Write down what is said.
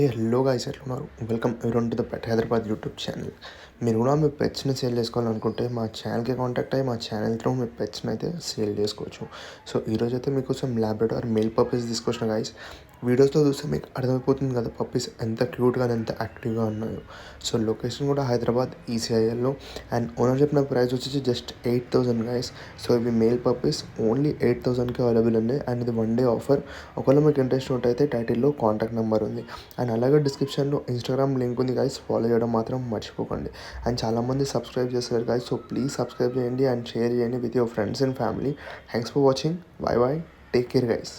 Hello guys, ఎట్లున్నారు? Welcome everyone to the pet Hyderabad YouTube channel. మీరు కూడా మీ పెట్స్ని సేల్ చేసుకోవాలనుకుంటే మా ఛానల్కి కాంటాక్ట్ అయ్యి మా ఛానల్ త్రూ మీ పెట్స్ని అయితే సేల్ చేసుకోవచ్చు. సో ఈరోజు అయితే మీకోసం ల్యాబ్రడార్ మేల్ పప్పీస్ తీసుకొచ్చిన గైస్. వీడియోస్లో చూస్తే మీకు అర్థమైపోతుంది కదా పప్పీస్ ఎంత క్యూట్గా ఎంత యాక్టివ్గా ఉన్నాయో. సో లొకేషన్ కూడా హైదరాబాద్ ఈసీఐఎల్లో అండ్ ఓనర్ చెప్పిన ప్రైస్ వచ్చేసి జస్ట్ 8,000 గైస్. సో ఇవి మేల్ పప్పీస్ ఓన్లీ 8,000కి అవైలబుల్ ఉన్నాయి అండ్ ఇది 1 డే ఆఫర్. ఒకవేళ మీకు ఇంట్రెస్ట్ ఉంటే అయితే టైటిల్లో కాంటాక్ట్ నెంబర్ ఉంది అండ్ అలాగే డిస్క్రిప్షన్లో ఇన్స్టాగ్రామ్ లింక్ ఉంది గైస్. ఫాలో చేయడం మాత్రం మర్చిపోకండి. అండ్ చాలామంది సబ్స్క్రైబ్ చేస్తారు గైస్. సో ప్లీజ్ సబ్స్క్రైబ్ చేయండి అండ్ షేర్ చేయండి with your friends and family. Thanks for watching. By by. Take care guys.